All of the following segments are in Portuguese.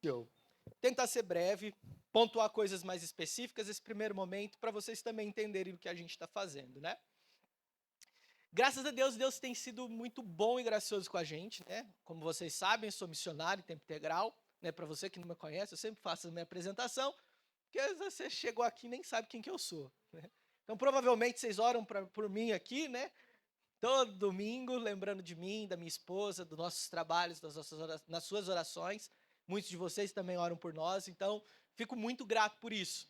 Eu tentar ser breve, pontuar coisas mais específicas esse primeiro momento, para vocês também entenderem o que a gente está fazendo, né? Graças a Deus, Deus tem sido muito bom e gracioso com a gente, né? Como vocês sabem, eu sou missionário em tempo integral, né? Para você que não me conhece, eu sempre faço a minha apresentação, porque às vezes você chegou aqui e nem sabe quem que eu sou, né? Então, provavelmente vocês oram por mim aqui, né? Todo domingo, lembrando de mim, da minha esposa, dos nossos trabalhos, nas suas orações. Muitos de vocês também oram por nós, então fico muito grato por isso.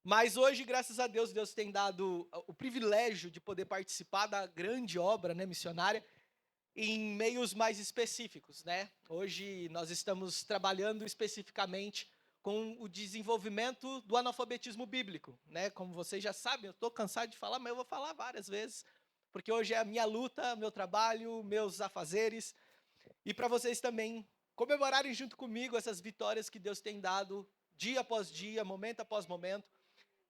Mas hoje, graças a Deus, Deus tem dado o privilégio de poder participar da grande obra, né, missionária em meios mais específicos, né? Hoje nós estamos trabalhando especificamente com o desenvolvimento do analfabetismo bíblico, né? Como vocês já sabem, eu estou cansado de falar, mas eu vou falar várias vezes, porque hoje é a minha luta, meu trabalho, meus afazeres, e para vocês também comemorarem junto comigo essas vitórias que Deus tem dado dia após dia, momento após momento.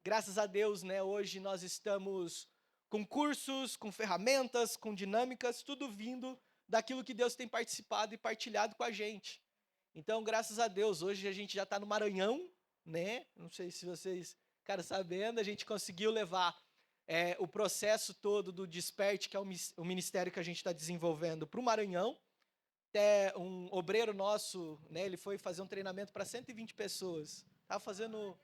Graças a Deus, né, hoje nós estamos com cursos, com ferramentas, com dinâmicas, tudo vindo daquilo que Deus tem participado e partilhado com a gente. Então, graças a Deus, hoje a gente já está no Maranhão, né? Não sei se vocês ficaram sabendo, a gente conseguiu levar o processo todo do Desperte, que é o ministério que a gente está desenvolvendo, para o Maranhão. Até um obreiro nosso, né, ele foi fazer um treinamento para 120 pessoas. Estava fazendo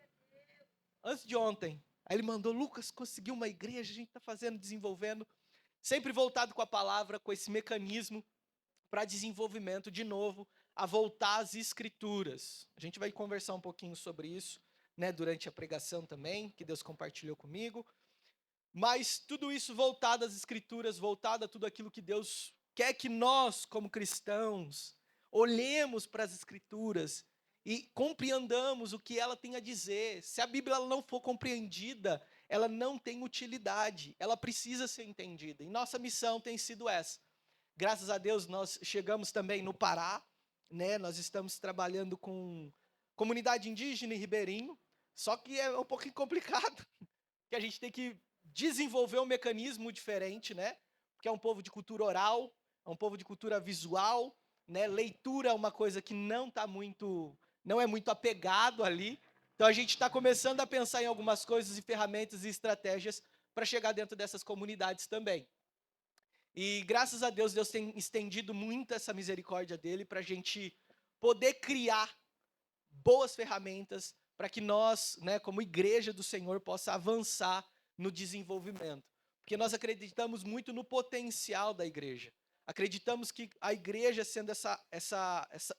antes de ontem. Aí ele mandou: Lucas, conseguiu uma igreja, a gente está fazendo, desenvolvendo, sempre voltado com a palavra, com esse mecanismo para desenvolvimento, de novo, a voltar às escrituras. A gente vai conversar um pouquinho sobre isso, né, durante a pregação também, que Deus compartilhou comigo. Mas tudo isso voltado às escrituras, voltado a tudo aquilo que Deus quer que nós, como cristãos, olhemos para as escrituras e compreendamos o que ela tem a dizer. Se a Bíblia não for compreendida, ela não tem utilidade, ela precisa ser entendida. E nossa missão tem sido essa. Graças a Deus nós chegamos também no Pará, né? Nós estamos trabalhando com comunidade indígena e ribeirinho, só que é um pouquinho complicado, que a gente tem que desenvolver um mecanismo diferente, né? Porque é um povo de cultura oral, é um povo de cultura visual, né? Leitura é uma coisa que não é muito apegado ali. Então a gente está começando a pensar em algumas coisas e ferramentas e estratégias para chegar dentro dessas comunidades também. E graças a Deus, Deus tem estendido muito essa misericórdia dele para a gente poder criar boas ferramentas para que nós, né, como igreja do Senhor, possa avançar no desenvolvimento. Porque nós acreditamos muito no potencial da igreja. Acreditamos que a igreja sendo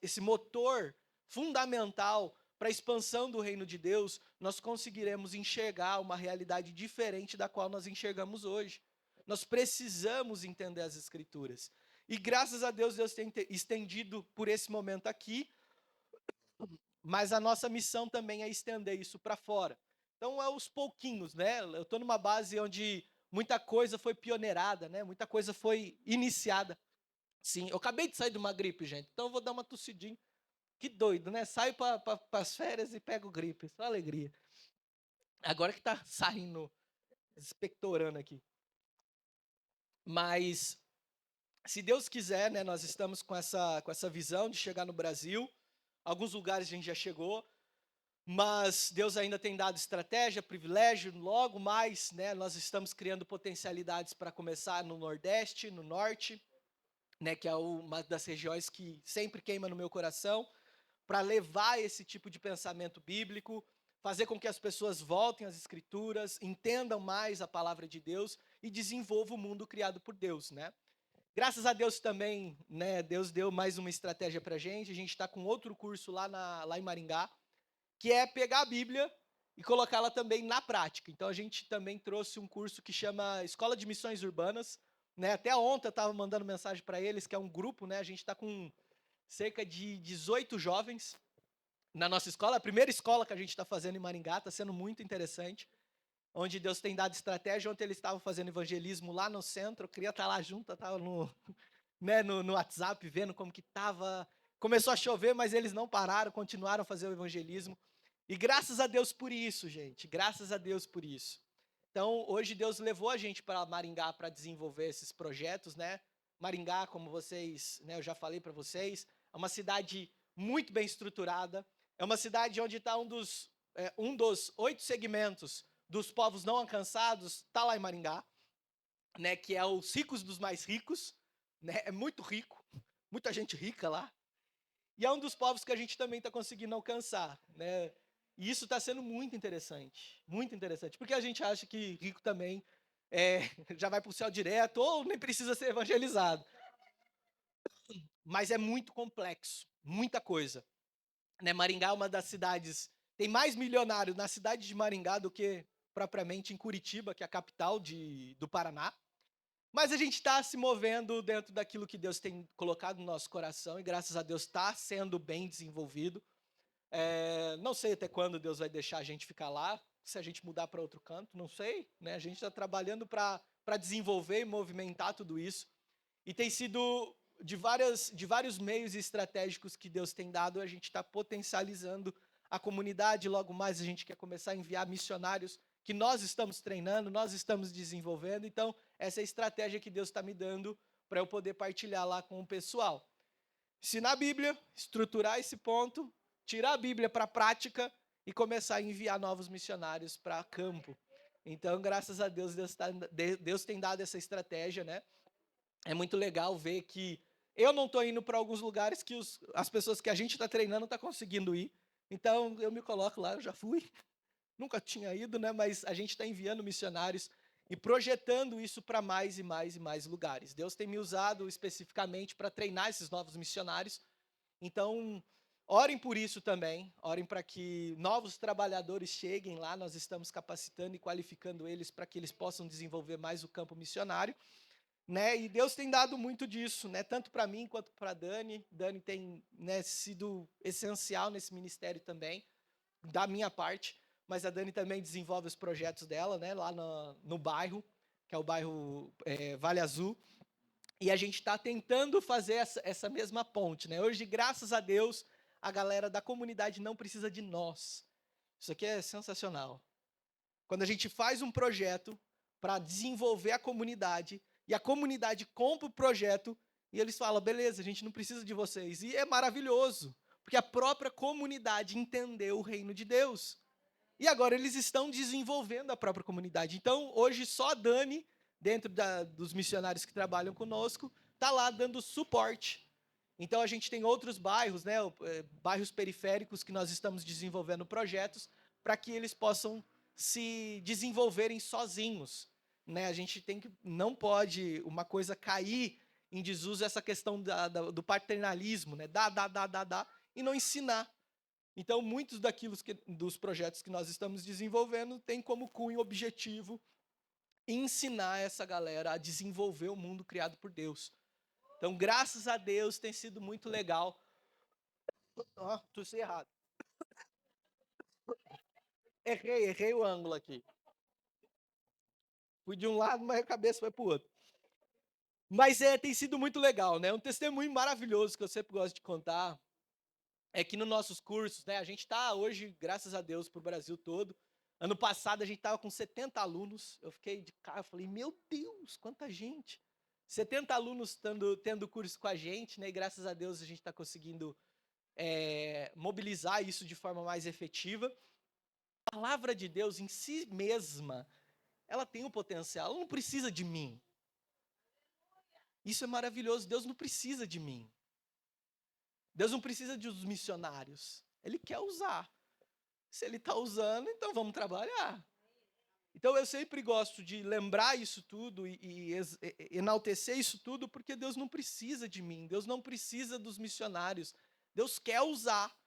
esse motor fundamental para a expansão do reino de Deus, nós conseguiremos enxergar uma realidade diferente da qual nós enxergamos hoje. Nós precisamos entender as escrituras. E graças a Deus, Deus tem estendido por esse momento aqui, mas a nossa missão também é estender isso para fora. Então, é aos pouquinhos, né? Eu estou numa base onde muita coisa foi pioneirada, né? Muita coisa foi iniciada. Sim, eu acabei de sair de uma gripe, gente, então eu vou dar uma tossidinha. Que doido, né? Saio para as férias e pego gripe, só alegria. Agora que tá saindo, expectorando aqui. Mas, se Deus quiser, né? Nós estamos com essa visão de chegar no Brasil. Alguns lugares a gente já chegou. Mas Deus ainda tem dado estratégia, privilégio, logo mais, né, nós estamos criando potencialidades para começar no Nordeste, no Norte, né, que é uma das regiões que sempre queima no meu coração, para levar esse tipo de pensamento bíblico, fazer com que as pessoas voltem às Escrituras, entendam mais a palavra de Deus e desenvolvam o mundo criado por Deus, né? Graças a Deus também, né, Deus deu mais uma estratégia para a gente está com outro curso lá em Maringá, que é pegar a Bíblia e colocá-la também na prática. Então a gente também trouxe um curso que chama Escola de Missões Urbanas, né? Até ontem eu estava mandando mensagem para eles, que é um grupo, né? A gente está com cerca de 18 jovens na nossa escola, a primeira escola que a gente está fazendo em Maringá, está sendo muito interessante, onde Deus tem dado estratégia. Ontem eles estavam fazendo evangelismo lá no centro, eu queria estar lá junto, estava né, no WhatsApp vendo como que estava. Começou a chover, mas eles não pararam, continuaram a fazer o evangelismo. E graças a Deus por isso, gente. Graças a Deus por isso. Então, hoje Deus levou a gente para Maringá para desenvolver esses projetos, né? Maringá, como vocês, né, eu já falei para vocês, é uma cidade muito bem estruturada. É uma cidade onde está um dos 8 segmentos dos povos não alcançados, está lá em Maringá, né, que é os ricos dos mais ricos, né, é muito rico, muita gente rica lá. E é um dos povos que a gente também está conseguindo alcançar, né? E isso está sendo muito interessante, porque a gente acha que rico também já vai para o céu direto ou nem precisa ser evangelizado. Mas é muito complexo, muita coisa. Né? Maringá é uma das cidades, tem mais milionários na cidade de Maringá do que propriamente em Curitiba, que é a capital do Paraná. Mas a gente está se movendo dentro daquilo que Deus tem colocado no nosso coração e graças a Deus está sendo bem desenvolvido. Não sei até quando Deus vai deixar a gente ficar lá, se a gente mudar para outro canto, não sei. Né? A gente está trabalhando para desenvolver e movimentar tudo isso. E tem sido de vários meios estratégicos que Deus tem dado, a gente está potencializando a comunidade. Logo mais a gente quer começar a enviar missionários que nós estamos treinando, nós estamos desenvolvendo. Então, essa é a estratégia que Deus está me dando para eu poder partilhar lá com o pessoal. Ensinar a Bíblia, estruturar esse ponto, tirar a Bíblia para a prática e começar a enviar novos missionários para campo. Então, graças a Deus, Deus tem dado essa estratégia, né? É muito legal ver que eu não estou indo para alguns lugares que as pessoas que a gente está treinando estão conseguindo ir. Então, eu me coloco lá, eu já fui, nunca tinha ido, né? Mas a gente está enviando missionários e projetando isso para mais e mais e mais lugares. Deus tem me usado especificamente para treinar esses novos missionários. Então, orem por isso também. Orem para que novos trabalhadores cheguem lá. Nós estamos capacitando e qualificando eles para que eles possam desenvolver mais o campo missionário. Né? E Deus tem dado muito disso, né? Tanto para mim quanto para Dani. Dani tem, né, sido essencial nesse ministério também, da minha parte. Mas a Dani também desenvolve os projetos dela, né? Lá no bairro, que é o bairro Vale Azul. E a gente está tentando fazer essa mesma ponte, né? Hoje, graças a Deus, a galera da comunidade não precisa de nós. Isso aqui é sensacional. Quando a gente faz um projeto para desenvolver a comunidade e a comunidade compra o projeto e eles falam, beleza, a gente não precisa de vocês. E é maravilhoso, porque a própria comunidade entendeu o reino de Deus. E agora eles estão desenvolvendo a própria comunidade. Então, hoje, só a Dani, dentro dos missionários que trabalham conosco, está lá dando suporte. Então, a gente tem outros bairros, né, bairros periféricos que nós estamos desenvolvendo projetos para que eles possam se desenvolverem sozinhos. Né? A gente não pode uma coisa cair em desuso, essa questão do paternalismo, né? Dá, e não ensinar. Então, muitos dos projetos que nós estamos desenvolvendo têm como cunho objetivo ensinar essa galera a desenvolver o mundo criado por Deus. Então, graças a Deus, tem sido muito legal. Tossi errado. Errei o ângulo aqui. Fui de um lado, mas a cabeça foi para o outro. Mas tem sido muito legal, né? Um testemunho maravilhoso que eu sempre gosto de contar é que nos nossos cursos, né? A gente está hoje, graças a Deus, para o Brasil todo. Ano passado a gente estava com 70 alunos. Eu fiquei de cara, falei, meu Deus, quanta gente! 70 alunos tendo curso com a gente, né? E graças a Deus a gente está conseguindo mobilizar isso de forma mais efetiva. A palavra de Deus em si mesma, ela tem um potencial, ela não precisa de mim. Isso é maravilhoso, Deus não precisa de mim. Deus não precisa dos missionários, Ele quer usar. Se Ele está usando, então vamos trabalhar. Então eu sempre gosto de lembrar isso tudo e enaltecer isso tudo, porque Deus não precisa de mim, Deus não precisa dos missionários. Deus quer usar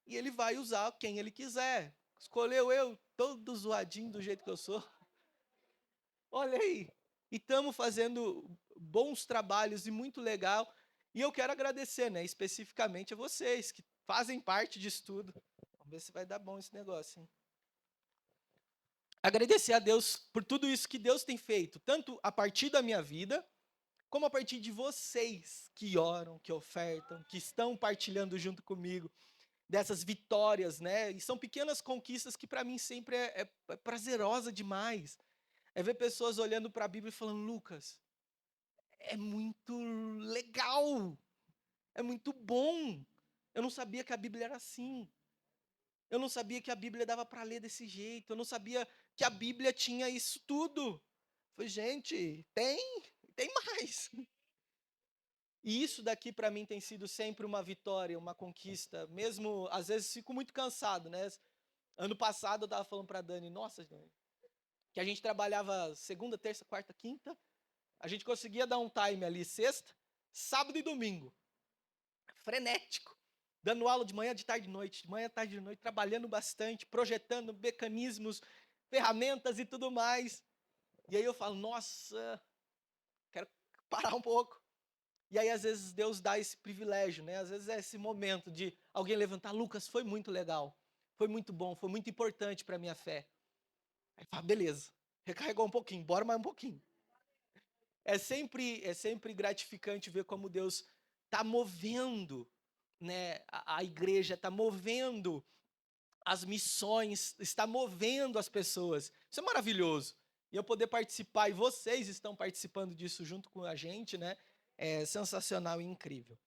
e Ele vai usar quem Ele quiser. Escolheu eu, todo zoadinho do jeito que eu sou. Olha aí, e estamos fazendo bons trabalhos e muito legal. E eu quero agradecer, né, especificamente a vocês que fazem parte disso tudo. Vamos ver se vai dar bom esse negócio, hein? Agradecer a Deus por tudo isso que Deus tem feito, tanto a partir da minha vida, como a partir de vocês que oram, que ofertam, que estão partilhando junto comigo dessas vitórias, né? E são pequenas conquistas que para mim sempre é prazerosa demais. É ver pessoas olhando para a Bíblia e falando, Lucas, é muito legal, é muito bom. Eu não sabia que a Bíblia era assim. Eu não sabia que a Bíblia dava para ler desse jeito. Eu não sabia que a Bíblia tinha isso tudo. Falei, gente, tem mais. E isso daqui para mim tem sido sempre uma vitória, uma conquista. Mesmo, às vezes, fico muito cansado, né? Ano passado eu estava falando para Dani, nossa, Dani, que a gente trabalhava segunda, terça, quarta, quinta. A gente conseguia dar um time ali sexta, sábado e domingo. Frenético. Dando aula de manhã, de tarde e de noite, de manhã, tarde e de noite, trabalhando bastante, projetando mecanismos, ferramentas e tudo mais. E aí eu falo, nossa, quero parar um pouco. E aí, às vezes, Deus dá esse privilégio, né? Às vezes é esse momento de alguém levantar, Lucas, foi muito legal, foi muito bom, foi muito importante para a minha fé. Aí fala, beleza, recarregou um pouquinho, bora mais um pouquinho. É sempre gratificante ver como Deus está movendo, né? A igreja está movendo as missões, está movendo as pessoas. Isso é maravilhoso. E eu poder participar, e vocês estão participando disso junto com a gente, né? É sensacional e incrível.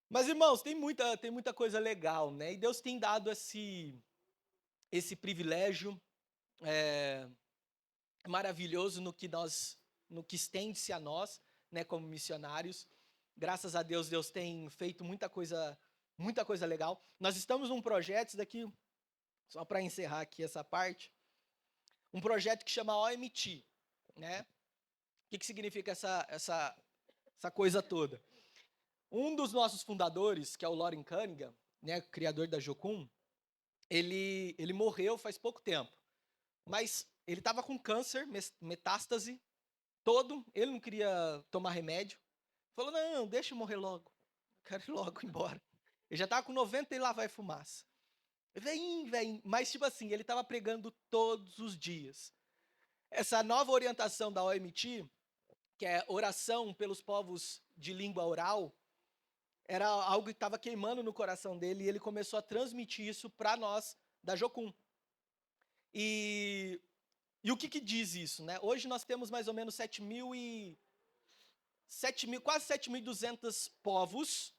Mas, irmãos, tem muita coisa legal, né? E Deus tem dado esse privilégio maravilhoso no que estende-se a nós, né, como missionários. Graças a Deus, Deus tem feito muita coisa legal. Nós estamos num projeto, isso daqui, só para encerrar aqui essa parte, um projeto que chama OMT, né? O que significa essa coisa toda? Um dos nossos fundadores, que é o Loren Cunningham, né, criador da Jocum, ele morreu faz pouco tempo, mas ele estava com câncer, metástase, todo, ele não queria tomar remédio, falou, não, deixa eu morrer logo, quero ir logo embora. Ele já estava com 90 e lá vai fumaça. Vem, mas tipo assim, ele estava pregando todos os dias. Essa nova orientação da OMT, que é oração pelos povos de língua oral, era algo que estava queimando no coração dele e ele começou a transmitir isso para nós da Jocum. E, e o que diz isso, né? Hoje nós temos mais ou menos 7.000, quase 7.200 povos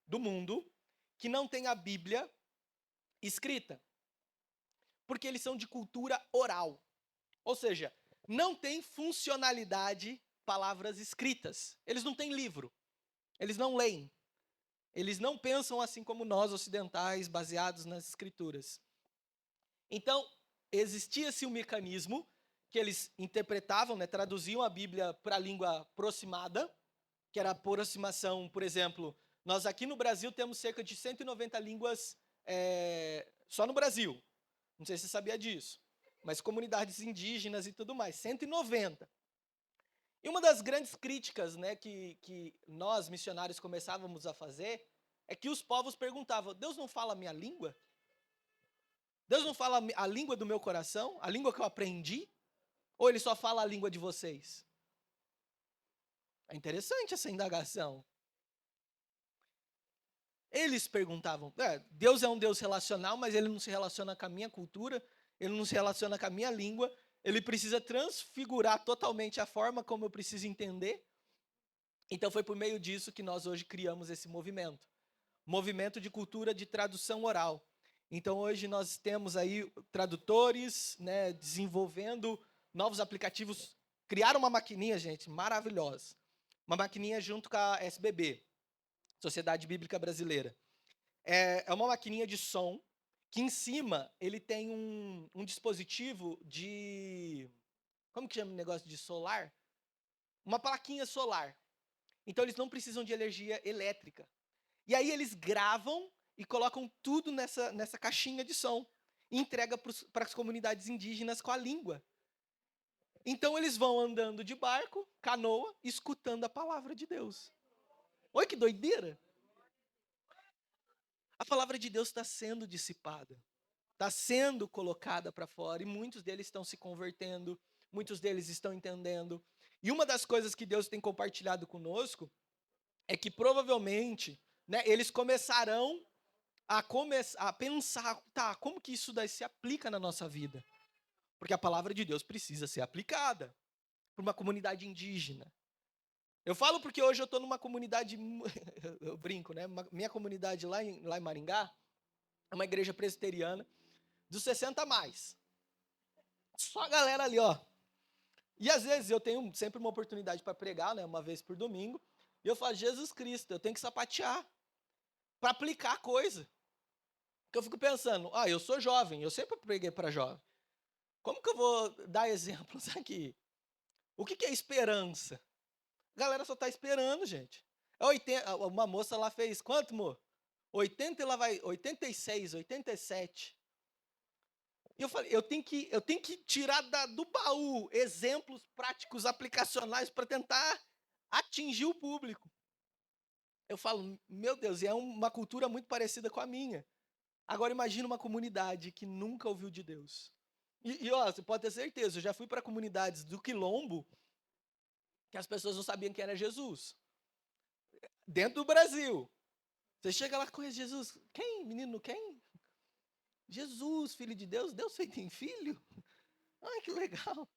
do mundo que não têm a Bíblia escrita, porque eles são de cultura oral. Ou seja, não tem funcionalidade palavras escritas. Eles não têm livro. Eles não leem. Eles não pensam assim como nós ocidentais, baseados nas escrituras. Então, existia-se um mecanismo que eles interpretavam, né, traduziam a Bíblia para a língua aproximada, que era a aproximação, por exemplo, nós aqui no Brasil temos cerca de 190 línguas só no Brasil. Não sei se você sabia disso. Mas comunidades indígenas e tudo mais, 190. E uma das grandes críticas, né, que nós, missionários, começávamos a fazer é que os povos perguntavam, Deus não fala a minha língua? Deus não fala a língua do meu coração? A língua que eu aprendi? Ou ele só fala a língua de vocês? É interessante essa indagação. Eles perguntavam, Deus é um Deus relacional, mas ele não se relaciona com a minha cultura, ele não se relaciona com a minha língua, ele precisa transfigurar totalmente a forma como eu preciso entender. Então foi por meio disso que nós hoje criamos esse movimento de cultura de tradução oral. Então hoje nós temos aí tradutores, né, desenvolvendo novos aplicativos, criaram uma maquininha, gente, maravilhosa. Uma maquininha junto com a SBB, Sociedade Bíblica Brasileira. É uma maquininha de som que em cima ele tem um dispositivo de... Como que chama o negócio de solar? Uma plaquinha solar. Então eles não precisam de energia elétrica. E aí eles gravam e colocam tudo nessa caixinha de som e entrega para as comunidades indígenas com a língua. Então eles vão andando de barco, canoa, escutando a palavra de Deus. Olha que doideira! A palavra de Deus está sendo dissipada, está sendo colocada para fora e muitos deles estão se convertendo, muitos deles estão entendendo. E uma das coisas que Deus tem compartilhado conosco é que provavelmente, né, eles começarão a pensar, tá, como que isso daí se aplica na nossa vida? Porque a palavra de Deus precisa ser aplicada para uma comunidade indígena. Eu falo porque hoje eu estou numa comunidade, eu brinco, né? Minha comunidade lá em Maringá é uma igreja presbiteriana dos 60 a mais. Só a galera ali, ó. E às vezes eu tenho sempre uma oportunidade para pregar, né? Uma vez por domingo. E eu falo, Jesus Cristo, eu tenho que sapatear para aplicar a coisa. Porque eu fico pensando, eu sou jovem, eu sempre preguei para jovem. Como que eu vou dar exemplos aqui? O que é esperança? A galera só tá esperando, gente. Uma moça lá fez quanto, amor? 80 e lá vai 86, 87. E eu falei, eu tenho que tirar do baú exemplos práticos, aplicacionais para tentar atingir o público. Eu falo, meu Deus, e é uma cultura muito parecida com a minha. Agora imagina uma comunidade que nunca ouviu de Deus. Ó, você pode ter certeza, eu já fui para comunidades do Quilombo que as pessoas não sabiam quem era Jesus. Dentro do Brasil. Você chega lá, conhece Jesus. Quem, menino, quem? Jesus, filho de Deus. Deus feito em filho? Ai, que legal.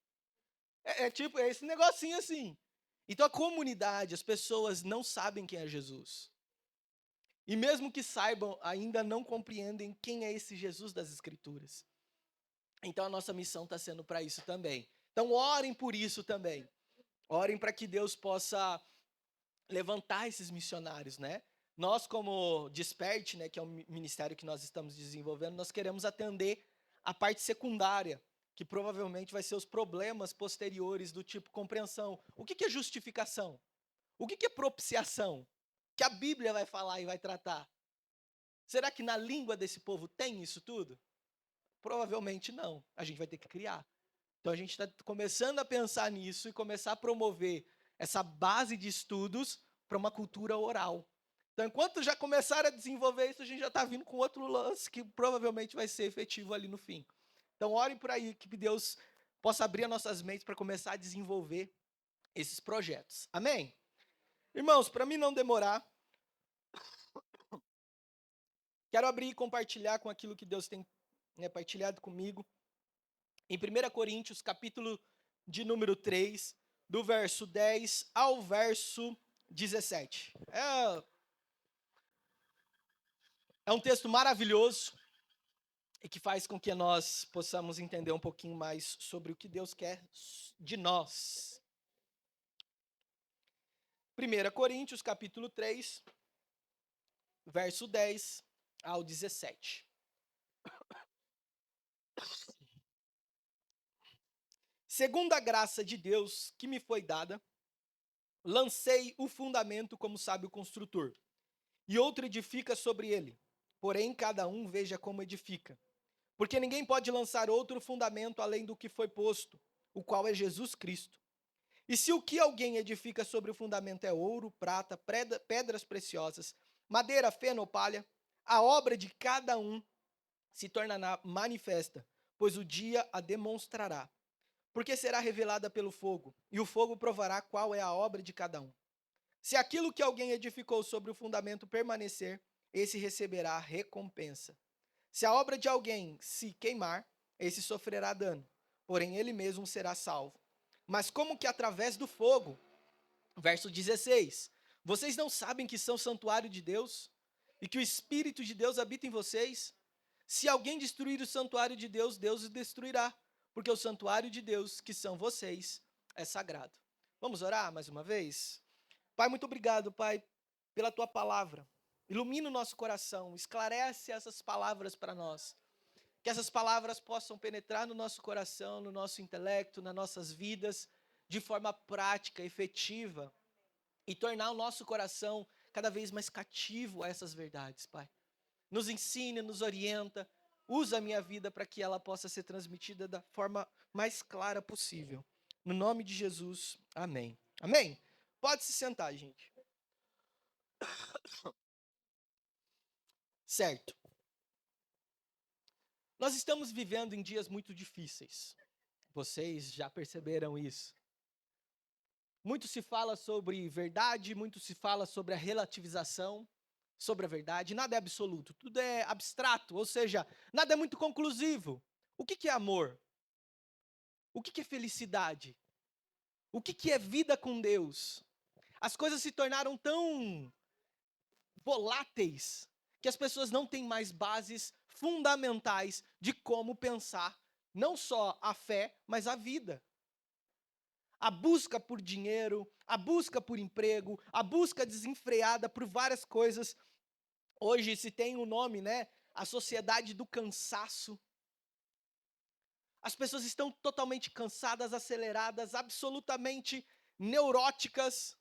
Tipo, é esse negocinho assim. Então a comunidade, as pessoas não sabem quem é Jesus. E mesmo que saibam, ainda não compreendem quem é esse Jesus das Escrituras. Então a nossa missão está sendo para isso também. Então orem por isso também. Orem para que Deus possa levantar esses missionários, né? Nós, como Desperte, né, que é um ministério que nós estamos desenvolvendo, nós queremos atender a parte secundária, que provavelmente vai ser os problemas posteriores do tipo compreensão. O que é justificação? O que é propiciação? Que a Bíblia vai falar e vai tratar. Será que na língua desse povo tem isso tudo? Provavelmente não. A gente vai ter que criar. Então a gente está começando a pensar nisso e começar a promover essa base de estudos para uma cultura oral. Então, enquanto já começar a desenvolver isso, a gente já está vindo com outro lance que provavelmente vai ser efetivo ali no fim. Então, orem por aí que Deus possa abrir as nossas mentes para começar a desenvolver esses projetos. Amém? Irmãos, para mim não demorar, quero abrir e compartilhar com aquilo que Deus tem partilhado comigo. Em 1 Coríntios, capítulo de número 3, do verso 10 ao verso 17. É um texto maravilhoso e que faz com que nós possamos entender um pouquinho mais sobre o que Deus quer de nós. 1 Coríntios, capítulo 3, verso 10 ao 17. Segundo a graça de Deus que me foi dada, lancei o fundamento como sábio construtor, e outro edifica sobre ele. Porém, cada um veja como edifica. Porque ninguém pode lançar outro fundamento além do que foi posto, o qual é Jesus Cristo. E se o que alguém edifica sobre o fundamento é ouro, prata, pedras preciosas, madeira, feno ou palha, a obra de cada um se tornará manifesta, pois o dia a demonstrará. Porque será revelada pelo fogo, e o fogo provará qual é a obra de cada um. Se aquilo que alguém edificou sobre o fundamento permanecer, esse receberá recompensa. Se a obra de alguém se queimar, esse sofrerá dano, porém ele mesmo será salvo. Mas como que através do fogo, verso 16, vocês não sabem que são santuário de Deus e que o Espírito de Deus habita em vocês? Se alguém destruir o santuário de Deus, Deus o destruirá, porque o santuário de Deus, que são vocês, é sagrado. Vamos orar mais uma vez? Pai, muito obrigado, Pai, pela tua palavra. Ilumina o nosso coração, esclarece essas palavras para nós. Que essas palavras possam penetrar no nosso coração, no nosso intelecto, nas nossas vidas, de forma prática, efetiva, e tornar o nosso coração cada vez mais cativo a essas verdades, Pai. Nos ensine, nos orienta, usa a minha vida para que ela possa ser transmitida da forma mais clara possível. No nome de Jesus, amém. Amém? Pode se sentar, gente. Certo. Nós estamos vivendo em dias muito difíceis. Vocês já perceberam isso. Muito se fala sobre verdade, muito se fala sobre a relativização sobre a verdade. Nada é absoluto, tudo é abstrato, ou seja, nada é muito conclusivo. O que é amor? O que é felicidade? O que é vida com Deus? As coisas se tornaram tão voláteis que as pessoas não têm mais bases fundamentais de como pensar não só a fé, mas a vida. A busca por dinheiro, a busca por emprego, a busca desenfreada por várias coisas. Hoje se tem um nome, né? A sociedade do cansaço. As pessoas estão totalmente cansadas, aceleradas, absolutamente neuróticas.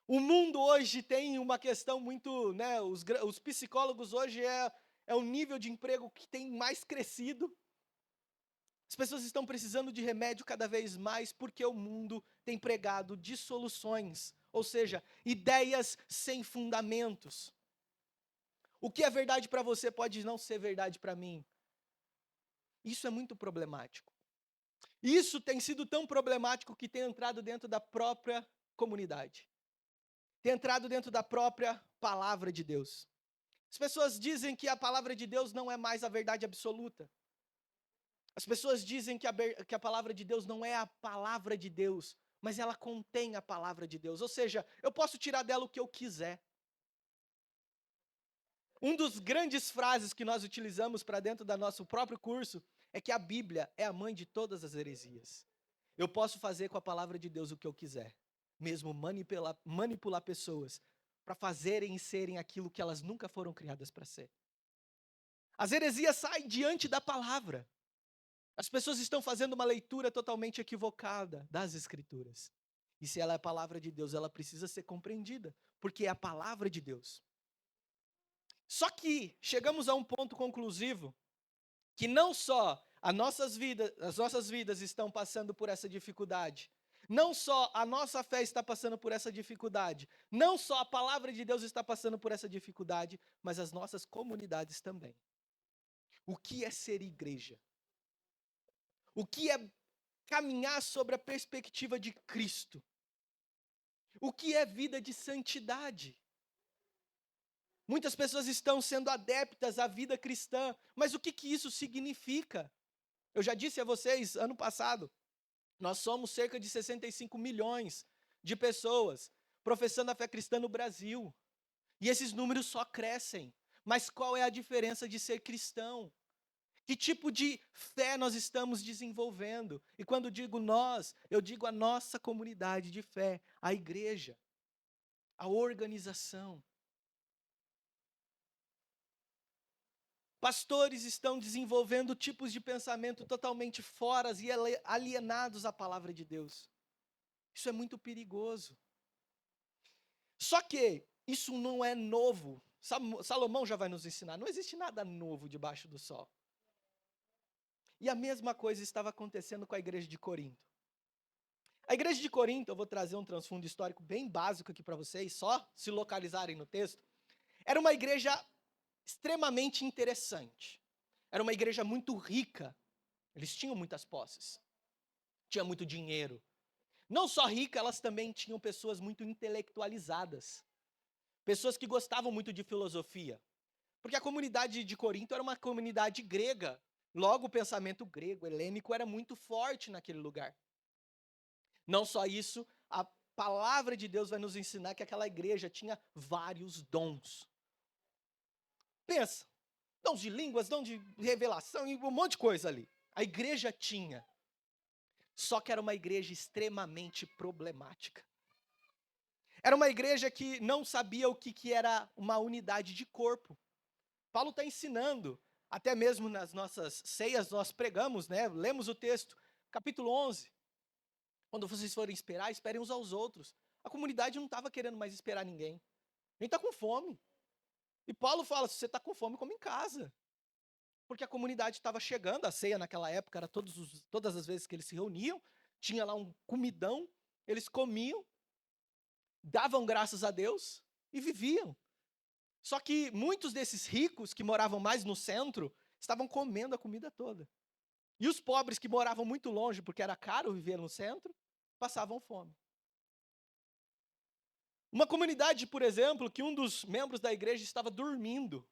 O mundo hoje tem uma questão muito, né? Os psicólogos hoje é o nível de emprego que tem mais crescido. As pessoas estão precisando de remédio cada vez mais porque o mundo tem pregado dissoluções, ou seja, ideias sem fundamentos. O que é verdade para você pode não ser verdade para mim. Isso é muito problemático. Isso tem sido tão problemático que tem entrado dentro da própria comunidade. Tem entrado dentro da própria palavra de Deus. As pessoas dizem que a palavra de Deus não é mais a verdade absoluta. As pessoas dizem que a palavra de Deus não é a palavra de Deus, mas ela contém a palavra de Deus. Ou seja, eu posso tirar dela o que eu quiser. Um dos grandes frases que nós utilizamos para dentro do nosso próprio curso é que a Bíblia é a mãe de todas as heresias. Eu posso fazer com a palavra de Deus o que eu quiser, mesmo manipular pessoas para fazerem e serem aquilo que elas nunca foram criadas para ser. As heresias saem diante da palavra. As pessoas estão fazendo uma leitura totalmente equivocada das Escrituras. E se ela é a palavra de Deus, ela precisa ser compreendida, porque é a palavra de Deus. Só que chegamos a um ponto conclusivo que não só as nossas vidas estão passando por essa dificuldade, não só a nossa fé está passando por essa dificuldade, não só a palavra de Deus está passando por essa dificuldade, mas as nossas comunidades também. O que é ser igreja? O que é caminhar sobre a perspectiva de Cristo? O que é vida de santidade? Muitas pessoas estão sendo adeptas à vida cristã, mas o que isso significa? Eu já disse a vocês, ano passado, nós somos cerca de 65 milhões de pessoas professando a fé cristã no Brasil. E esses números só crescem. Mas qual é a diferença de ser cristão? Que tipo de fé nós estamos desenvolvendo? E quando digo nós, eu digo a nossa comunidade de fé, a igreja, a organização. Pastores estão desenvolvendo tipos de pensamento totalmente fora e alienados à palavra de Deus. Isso é muito perigoso. Só que isso não é novo. Salomão já vai nos ensinar. Não existe nada novo debaixo do sol. E a mesma coisa estava acontecendo com a igreja de Corinto. A igreja de Corinto, eu vou trazer um transfundo histórico bem básico aqui para vocês, só se localizarem no texto. Era uma igreja extremamente interessante. Era uma igreja muito rica. Eles tinham muitas posses. Tinha muito dinheiro. Não só rica, elas também tinham pessoas muito intelectualizadas. Pessoas que gostavam muito de filosofia. Porque a comunidade de Corinto era uma comunidade grega. Logo, o pensamento grego, helênico, era muito forte naquele lugar. Não só isso, a palavra de Deus vai nos ensinar que aquela igreja tinha vários dons. Pensa, dons de línguas, dom de revelação e um monte de coisa ali. A igreja tinha. Só que era uma igreja extremamente problemática. Era uma igreja que não sabia o que era uma unidade de corpo. Paulo está ensinando, até mesmo nas nossas ceias nós pregamos, né? Lemos o texto, capítulo 11. Quando vocês forem esperar, esperem uns aos outros. A comunidade não estava querendo mais esperar ninguém. A gente está com fome. E Paulo fala, se você está com fome, come em casa. Porque a comunidade estava chegando, a ceia naquela época era todas as vezes que eles se reuniam, tinha lá um comidão, eles comiam, davam graças a Deus e viviam. Só que muitos desses ricos que moravam mais no centro estavam comendo a comida toda. E os pobres que moravam muito longe, porque era caro viver no centro, passavam fome. Uma comunidade, por exemplo, que um dos membros da igreja estava dormindo,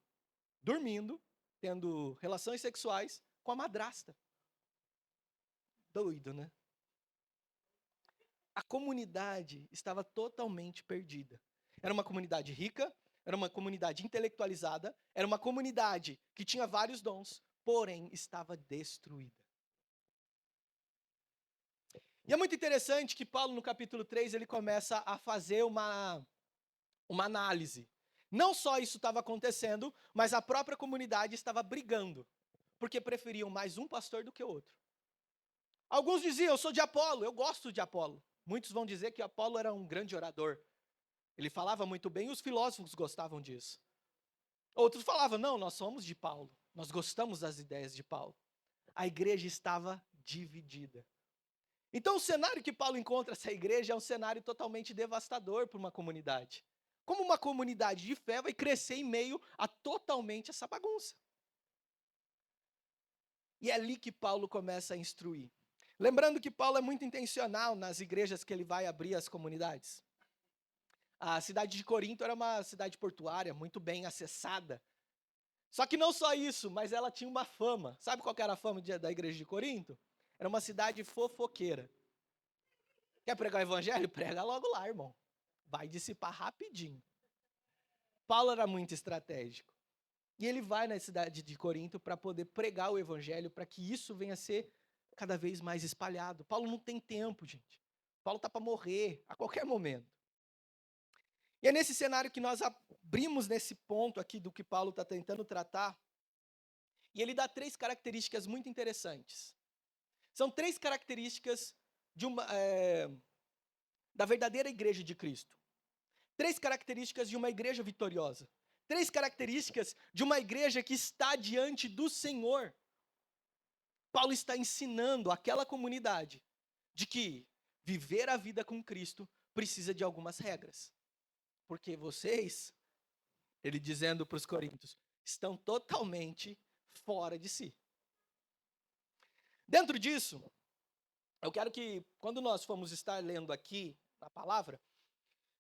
tendo relações sexuais com a madrasta. Doido, né? a comunidade estava totalmente perdida. Era uma comunidade rica, era uma comunidade intelectualizada, era uma comunidade que tinha vários dons, porém estava destruída. E é muito interessante que Paulo, no capítulo 3, ele começa a fazer uma análise. Não só isso estava acontecendo, mas a própria comunidade estava brigando, porque preferiam mais um pastor do que o outro. Alguns diziam, eu sou de Apolo, eu gosto de Apolo. Muitos vão dizer que Apolo era um grande orador. Ele falava muito bem e os filósofos gostavam disso. Outros falavam, não, nós somos de Paulo, nós gostamos das ideias de Paulo. A igreja estava dividida. Então o cenário que Paulo encontra essa igreja é um cenário totalmente devastador para uma comunidade. Como uma comunidade de fé vai crescer em meio a totalmente essa bagunça? E é ali que Paulo começa a instruir. Lembrando que Paulo é muito intencional nas igrejas que ele vai abrir as comunidades. A cidade de Corinto era uma cidade portuária, muito bem acessada. Só que não só isso, mas ela tinha uma fama. Sabe qual que era a fama da igreja de Corinto? Era uma cidade fofoqueira. Quer pregar o evangelho? Prega logo lá, irmão. Vai dissipar rapidinho. Paulo era muito estratégico. E ele vai na cidade de Corinto para poder pregar o evangelho, para que isso venha a ser cada vez mais espalhado. Paulo não tem tempo, gente. Paulo está para morrer a qualquer momento. E é nesse cenário que nós abrimos nesse ponto aqui do que Paulo está tentando tratar. E ele dá 3 características muito interessantes. São 3 características da verdadeira igreja de Cristo. 3 características de uma igreja vitoriosa. 3 características de uma igreja que está diante do Senhor. Paulo está ensinando aquela comunidade de que viver a vida com Cristo precisa de algumas regras. Porque vocês, ele dizendo para os coríntios, estão totalmente fora de si. Dentro disso, eu quero que, quando nós formos estar lendo aqui a palavra,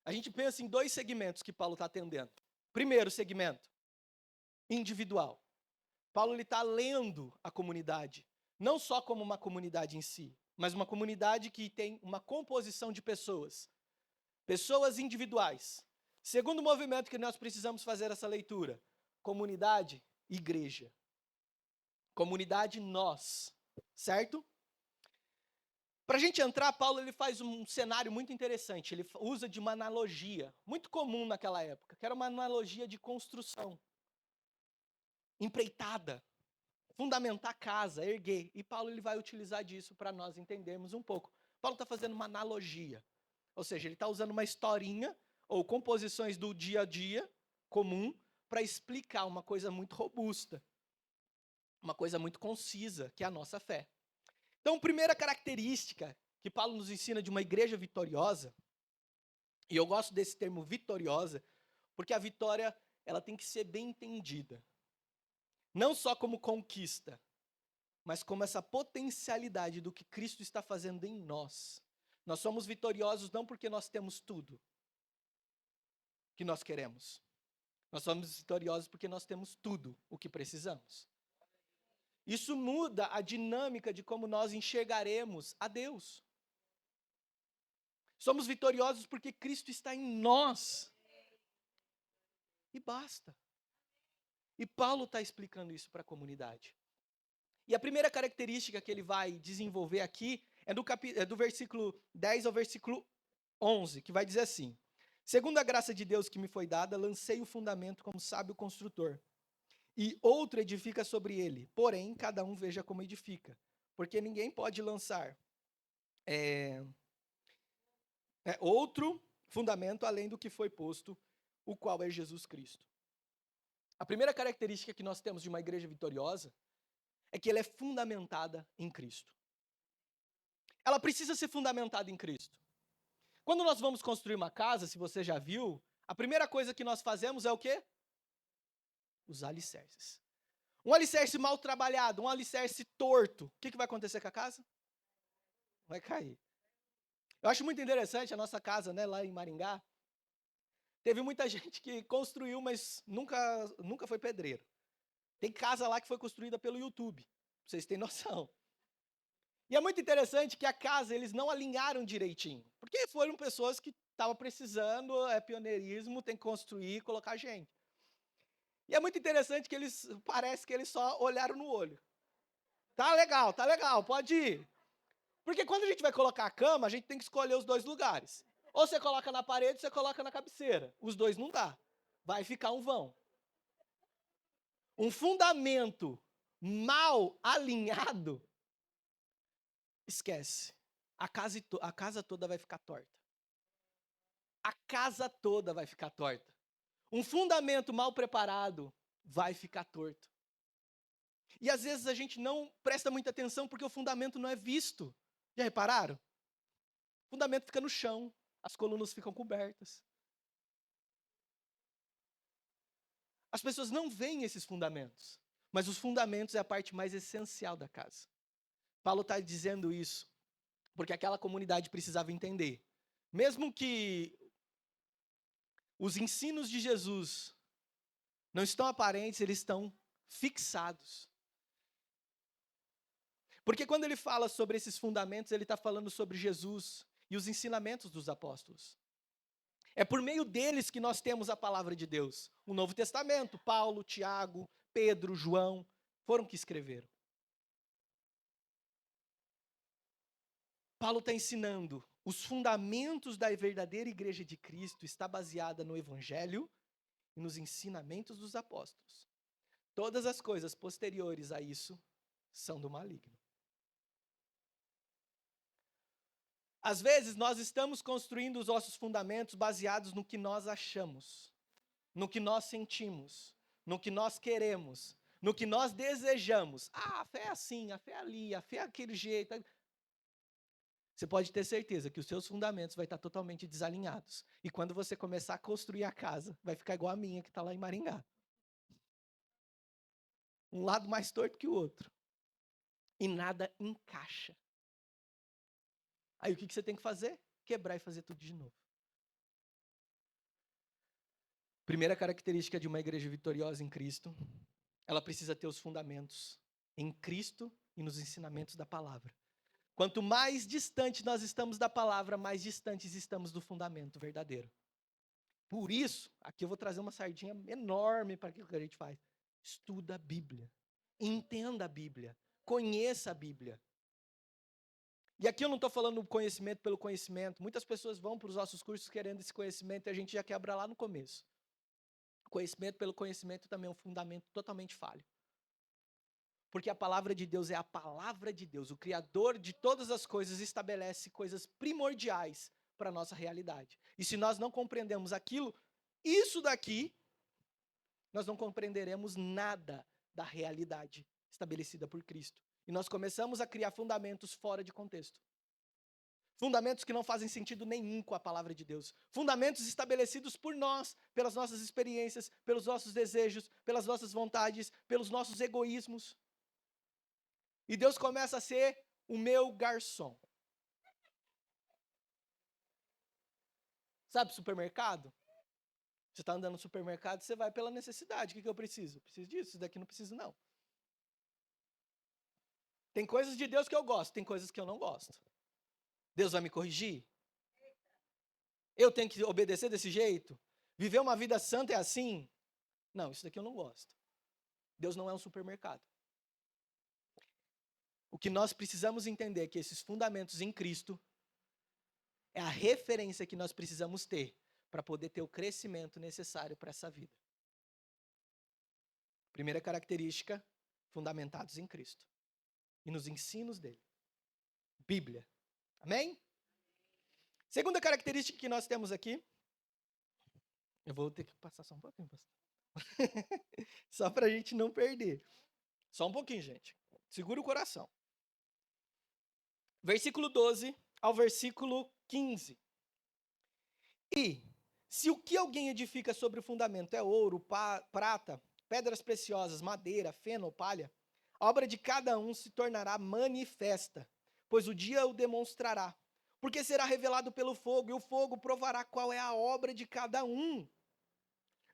a gente pensa em 2 segmentos que Paulo está atendendo. Primeiro segmento, individual. Paulo está lendo a comunidade, não só como uma comunidade em si, mas uma comunidade que tem uma composição de pessoas. Pessoas individuais. Segundo movimento que nós precisamos fazer essa leitura, comunidade, igreja. Comunidade, nós. Certo? Para a gente entrar, Paulo ele faz um cenário muito interessante. Ele usa de uma analogia, muito comum naquela época, que era uma analogia de construção. Empreitada. Fundamentar casa, erguer. E Paulo ele vai utilizar disso para nós entendermos um pouco. Paulo está fazendo uma analogia. Ou seja, ele está usando uma historinha ou composições do dia a dia comum para explicar uma coisa muito robusta. Uma coisa muito concisa, que é a nossa fé. Então, primeira característica que Paulo nos ensina de uma igreja vitoriosa, e eu gosto desse termo vitoriosa, porque a vitória ela tem que ser bem entendida. Não só como conquista, mas como essa potencialidade do que Cristo está fazendo em nós. Nós somos vitoriosos não porque nós temos tudo que nós queremos. Nós somos vitoriosos porque nós temos tudo o que precisamos. Isso muda a dinâmica de como nós enxergaremos a Deus. Somos vitoriosos porque Cristo está em nós. E basta. E Paulo está explicando isso para a comunidade. E a primeira característica que ele vai desenvolver aqui é do versículo 10 ao versículo 11, que vai dizer assim: segundo a graça de Deus que me foi dada, lancei o fundamento como sábio construtor, e outro edifica sobre ele, porém, cada um veja como edifica, porque ninguém pode lançar outro fundamento além do que foi posto, o qual é Jesus Cristo. A primeira característica que nós temos de uma igreja vitoriosa é que ela é fundamentada em Cristo. Ela precisa ser fundamentada em Cristo. Quando nós vamos construir uma casa, se você já viu, a primeira coisa que nós fazemos é o quê? Os alicerces. Um alicerce mal trabalhado, um alicerce torto, o que vai acontecer com a casa? Vai cair. Eu acho muito interessante a nossa casa, né, lá em Maringá. Teve muita gente que construiu, mas nunca foi pedreiro. Tem casa lá que foi construída pelo YouTube, pra vocês terem noção. E é muito interessante que a casa eles não alinharam direitinho, porque foram pessoas que estavam precisando, é pioneirismo, tem que construir, colocar gente. E é muito interessante que parece que eles só olharam no olho. Tá legal, pode ir. Porque quando a gente vai colocar a cama, a gente tem que escolher os dois lugares. Ou você coloca na parede, ou você coloca na cabeceira. Os dois não dá. Vai ficar um vão. Um fundamento mal alinhado, esquece. A casa toda vai ficar torta. A casa toda vai ficar torta. Um fundamento mal preparado vai ficar torto. E às vezes a gente não presta muita atenção porque o fundamento não é visto. Já repararam? O fundamento fica no chão, as colunas ficam cobertas. As pessoas não veem esses fundamentos, mas os fundamentos é a parte mais essencial da casa. Paulo está dizendo isso porque aquela comunidade precisava entender. Mesmo que os ensinos de Jesus não estão aparentes, eles estão fixados. Porque quando ele fala sobre esses fundamentos, ele está falando sobre Jesus e os ensinamentos dos apóstolos. É por meio deles que nós temos a palavra de Deus. O Novo Testamento, Paulo, Tiago, Pedro, João, foram que escreveram. Paulo está ensinando os fundamentos da verdadeira igreja de Cristo está baseada no Evangelho e nos ensinamentos dos apóstolos. Todas as coisas posteriores a isso são do maligno. Às vezes, nós estamos construindo os nossos fundamentos baseados no que nós achamos, no que nós sentimos, no que nós queremos, no que nós desejamos. Ah, a fé é assim, a fé é ali, a fé é aquele jeito. Você pode ter certeza que os seus fundamentos vão estar totalmente desalinhados. E quando você começar a construir a casa, vai ficar igual a minha que está lá em Maringá. Um lado mais torto que o outro. E nada encaixa. Aí o que você tem que fazer? Quebrar e fazer tudo de novo. Primeira característica de uma igreja vitoriosa em Cristo, ela precisa ter os fundamentos em Cristo e nos ensinamentos da palavra. Quanto mais distante nós estamos da palavra, mais distantes estamos do fundamento verdadeiro. Por isso, aqui eu vou trazer uma sardinha enorme para aquilo que a gente faz. Estuda a Bíblia. Entenda a Bíblia. Conheça a Bíblia. E aqui eu não estou falando conhecimento pelo conhecimento. Muitas pessoas vão para os nossos cursos querendo esse conhecimento e a gente já quebra lá no começo. Conhecimento pelo conhecimento também é um fundamento totalmente falho. Porque a palavra de Deus é a palavra de Deus. O Criador de todas as coisas estabelece coisas primordiais para a nossa realidade. E se nós não compreendemos aquilo, isso daqui, nós não compreenderemos nada da realidade estabelecida por Cristo. E nós começamos a criar fundamentos fora de contexto. Fundamentos que não fazem sentido nenhum com a palavra de Deus. Fundamentos estabelecidos por nós, pelas nossas experiências, pelos nossos desejos, pelas nossas vontades, pelos nossos egoísmos. E Deus começa a ser o meu garçom. Sabe supermercado? Você está andando no supermercado, você vai pela necessidade. O que eu preciso? Preciso disso, isso daqui não preciso não. Tem coisas de Deus que eu gosto, tem coisas que eu não gosto. Deus vai me corrigir? Eu tenho que obedecer desse jeito? Viver uma vida santa é assim? Não, isso daqui eu não gosto. Deus não é um supermercado. O que nós precisamos entender é que esses fundamentos em Cristo é a referência que nós precisamos ter para poder ter o crescimento necessário para essa vida. Primeira característica, fundamentados em Cristo e nos ensinos dele. Bíblia. Amém? Segunda característica que nós temos aqui, eu vou ter que passar só um pouquinho, pastor. Só para a gente não perder. Só um pouquinho, gente. Segura o coração. Versículo 12 ao versículo 15. E, se o que alguém edifica sobre o fundamento é ouro, prata, pedras preciosas, madeira, feno ou palha, a obra de cada um se tornará manifesta, pois o dia o demonstrará. Porque será revelado pelo fogo, e o fogo provará qual é a obra de cada um.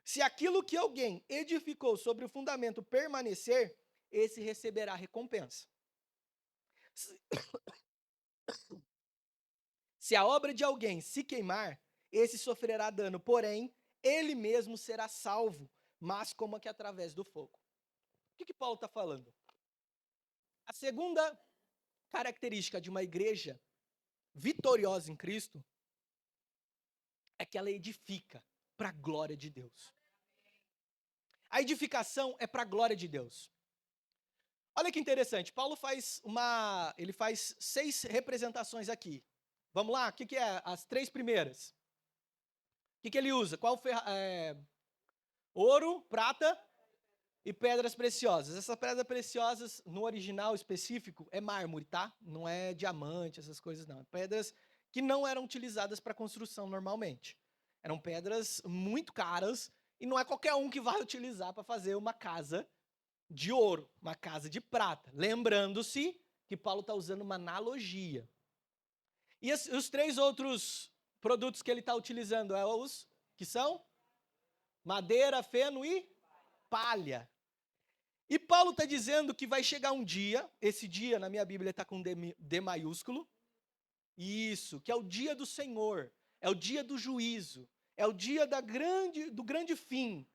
Se aquilo que alguém edificou sobre o fundamento permanecer, esse receberá recompensa. Se se a obra de alguém se queimar, esse sofrerá dano, porém, ele mesmo será salvo, mas como que através do fogo. O que Paulo está falando? A segunda característica de uma igreja vitoriosa em Cristo é que ela edifica para a glória de Deus. A edificação é para a glória de Deus. Olha que interessante, Paulo ele faz 6 representações aqui. Vamos lá? O que é as 3 primeiras? O que ele usa? Ouro, prata e pedras preciosas. Essas pedras preciosas, no original específico, é mármore, tá? Não é diamante, essas coisas não. Pedras que não eram utilizadas para construção normalmente. Eram pedras muito caras e não é qualquer um que vai utilizar para fazer uma casa de ouro, uma casa de prata. Lembrando-se que Paulo está usando uma analogia. E os 3 outros produtos que ele está utilizando os que são madeira, feno e palha. E Paulo está dizendo que vai chegar um dia, esse dia na minha Bíblia está com D maiúsculo, isso, que é o dia do Senhor, é o dia do juízo, é o dia do grande fim,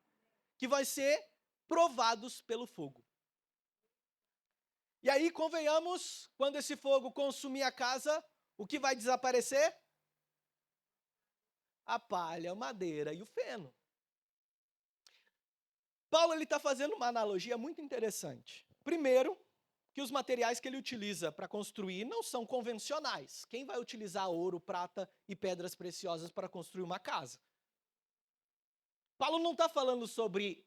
que vai ser provados pelo fogo. E aí, convenhamos, quando esse fogo consumir a casa, o que vai desaparecer? A palha, a madeira e o feno. Paulo está fazendo uma analogia muito interessante. Primeiro, que os materiais que ele utiliza para construir não são convencionais. Quem vai utilizar ouro, prata e pedras preciosas para construir uma casa? Paulo não está falando sobre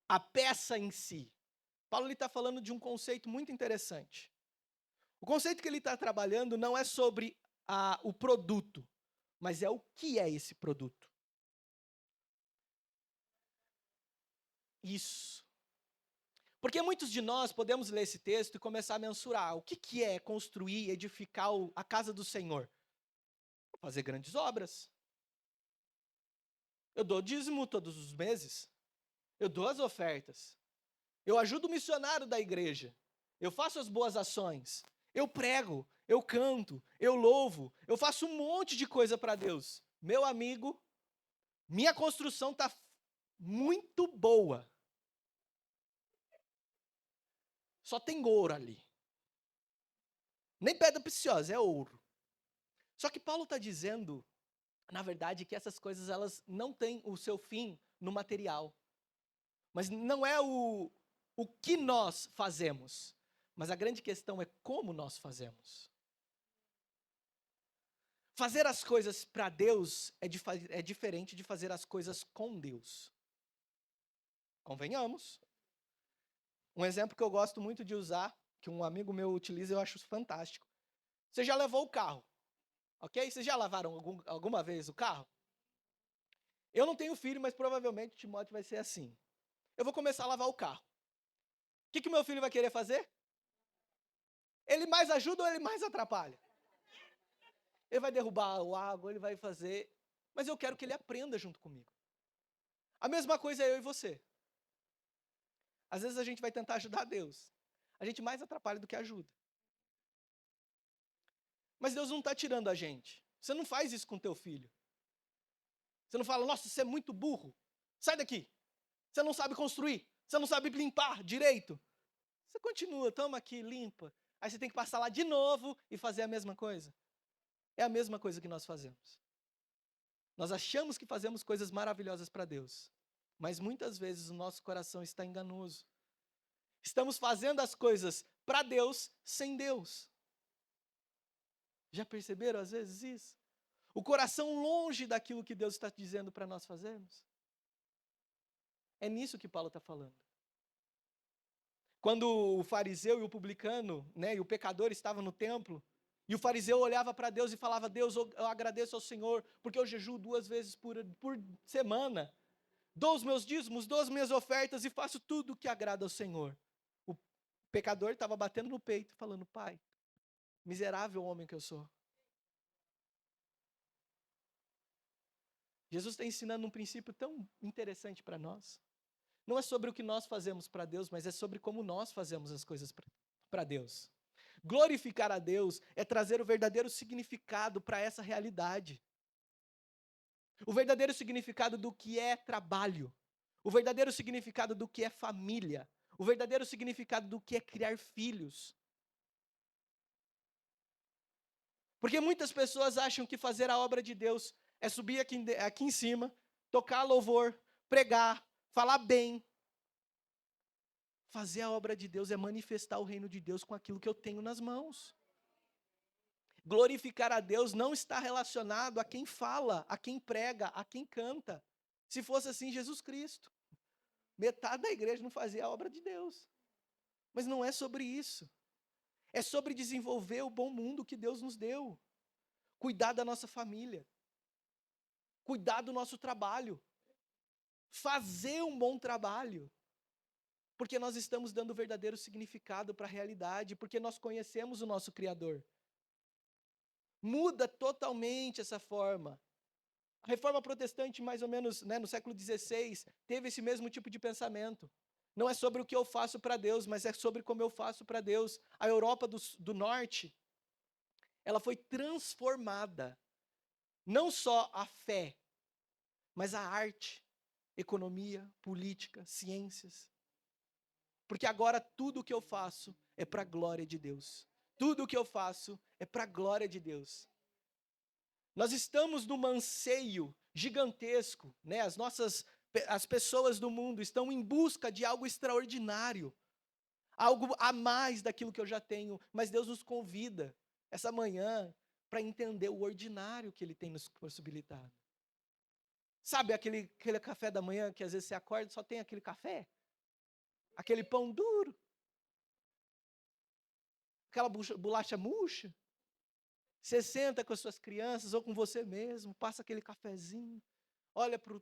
a peça em si. Paulo está falando de um conceito muito interessante. O conceito que ele está trabalhando não é sobre o produto, mas é o que é esse produto. Isso. Porque muitos de nós podemos ler esse texto e começar a mensurar o que é construir, edificar a casa do Senhor. Fazer grandes obras. Eu dou dízimo todos os meses. Eu dou as ofertas. Eu ajudo o missionário da igreja. Eu faço as boas ações. Eu prego, eu canto, eu louvo. Eu faço um monte de coisa para Deus. Meu amigo, minha construção está muito boa. Só tem ouro ali. Nem pedra preciosa, é ouro. Só que Paulo está dizendo, na verdade, que essas coisas elas não têm o seu fim no material. Mas não é o que nós fazemos, mas a grande questão é como nós fazemos. Fazer as coisas para Deus é diferente de fazer as coisas com Deus. Convenhamos. Um exemplo que eu gosto muito de usar, que um amigo meu utiliza, eu acho fantástico. Você já levou o carro, ok? Vocês já lavaram alguma vez o carro? Eu não tenho filho, mas provavelmente o Timóteo vai ser assim. Eu vou começar a lavar o carro. O que o meu filho vai querer fazer? Ele mais ajuda ou ele mais atrapalha? Ele vai derrubar o água, ele vai fazer. Mas eu quero que ele aprenda junto comigo. A mesma coisa é eu e você. Às vezes a gente vai tentar ajudar Deus. A gente mais atrapalha do que ajuda. Mas Deus não está tirando a gente. Você não faz isso com teu filho. Você não fala, nossa, você é muito burro. Sai daqui. Você não sabe construir. Você não sabe limpar direito. Você continua, toma aqui, limpa. Aí você tem que passar lá de novo e fazer a mesma coisa. É a mesma coisa que nós fazemos. Nós achamos que fazemos coisas maravilhosas para Deus, mas muitas vezes o nosso coração está enganoso. Estamos fazendo as coisas para Deus sem Deus. Já perceberam às vezes isso? O coração longe daquilo que Deus está dizendo para nós fazermos. É nisso que Paulo está falando. Quando o fariseu e o publicano, e o pecador estavam no templo, e o fariseu olhava para Deus e falava, Deus, eu agradeço ao Senhor, porque eu jejuo 2 vezes por semana, dou os meus dízimos, dou as minhas ofertas e faço tudo o que agrada ao Senhor. O pecador estava batendo no peito, falando, Pai, miserável homem que eu sou. Jesus está ensinando um princípio tão interessante para nós. Não é sobre o que nós fazemos para Deus, mas é sobre como nós fazemos as coisas para Deus. Glorificar a Deus é trazer o verdadeiro significado para essa realidade. O verdadeiro significado do que é trabalho. O verdadeiro significado do que é família. O verdadeiro significado do que é criar filhos. Porque muitas pessoas acham que fazer a obra de Deus é subir aqui em cima, tocar louvor, pregar, falar bem. Fazer a obra de Deus é manifestar o reino de Deus com aquilo que eu tenho nas mãos. Glorificar a Deus não está relacionado a quem fala, a quem prega, a quem canta. Se fosse assim, Jesus Cristo. Metade da igreja não fazia a obra de Deus. Mas não é sobre isso. É sobre desenvolver o bom mundo que Deus nos deu. Cuidar da nossa família. Cuidar do nosso trabalho. Fazer um bom trabalho. Porque nós estamos dando verdadeiro significado para a realidade, porque nós conhecemos o nosso Criador. Muda totalmente essa forma. A reforma protestante, mais ou menos, no século XVI, teve esse mesmo tipo de pensamento. Não é sobre o que eu faço para Deus, mas é sobre como eu faço para Deus. A Europa do Norte, ela foi transformada. Não só a fé, mas a arte, economia, política, ciências. Porque agora tudo o que eu faço é para a glória de Deus. Tudo o que eu faço é para a glória de Deus. Nós estamos num anseio gigantesco, né? As pessoas do mundo estão em busca de algo extraordinário, algo a mais daquilo que eu já tenho, mas Deus nos convida essa manhã para entender o ordinário que Ele tem nos possibilitado. Sabe aquele café da manhã que às vezes você acorda e só tem aquele café? Aquele pão duro? Aquela bolacha murcha? Você senta com as suas crianças ou com você mesmo, passa aquele cafezinho, olha para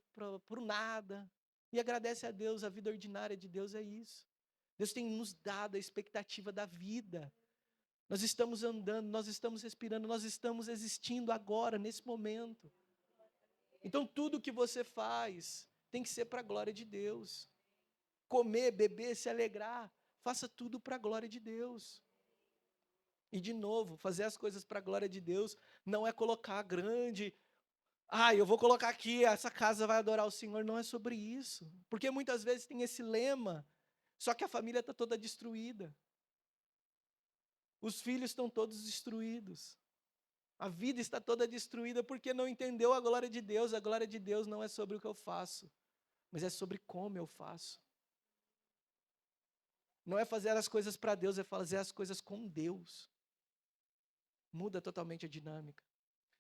o nada e agradece a Deus. A vida ordinária de Deus é isso. Deus tem nos dado a expectativa da vida. Nós estamos andando, nós estamos respirando, nós estamos existindo agora, nesse momento. Então tudo que você faz tem que ser para a glória de Deus. Comer, beber, se alegrar, faça tudo para a glória de Deus. E de novo, fazer as coisas para a glória de Deus não é colocar grande. Eu vou colocar aqui, essa casa vai adorar o Senhor. Não é sobre isso. Porque muitas vezes tem esse lema, só que a família está toda destruída. Os filhos estão todos destruídos. A vida está toda destruída porque não entendeu a glória de Deus. A glória de Deus não é sobre o que eu faço, mas é sobre como eu faço. Não é fazer as coisas para Deus, é fazer as coisas com Deus. Muda totalmente a dinâmica.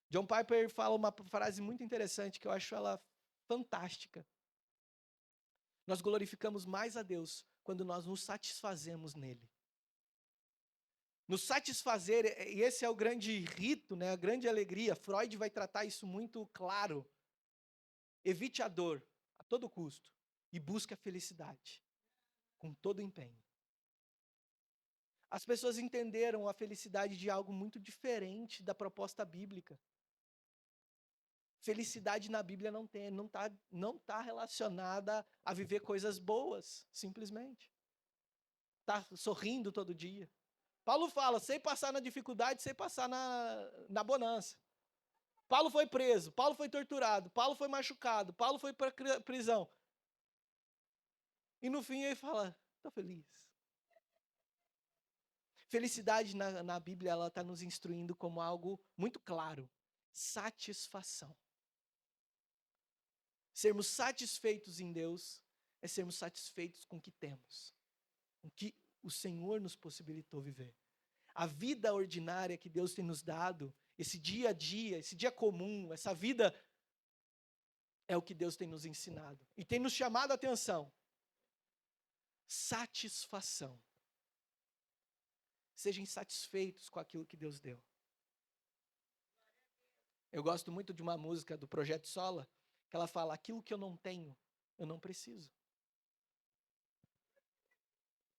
John Piper fala uma frase muito interessante que eu acho ela fantástica. Nós glorificamos mais a Deus quando nós nos satisfazemos nele. Nos satisfazer, e esse é o grande rito, né, a grande alegria. Freud vai tratar isso muito claro. Evite a dor a todo custo e busque a felicidade com todo empenho. As pessoas entenderam a felicidade de algo muito diferente da proposta bíblica. Felicidade na Bíblia não tá relacionada a viver coisas boas, simplesmente. Tá sorrindo todo dia. Paulo fala, sem passar na dificuldade, sem passar na bonança. Paulo foi preso, Paulo foi torturado, Paulo foi machucado, Paulo foi para prisão. E no fim ele fala, estou feliz. Felicidade na Bíblia, ela está nos instruindo como algo muito claro. Satisfação. Sermos satisfeitos em Deus é sermos satisfeitos com o que temos. Com o que o Senhor nos possibilitou viver. A vida ordinária que Deus tem nos dado, esse dia a dia, esse dia comum, essa vida, é o que Deus tem nos ensinado. E tem nos chamado a atenção. Satisfação. Sejam satisfeitos com aquilo que Deus deu. Eu gosto muito de uma música do Projeto Sola, que ela fala, aquilo que eu não tenho, eu não preciso.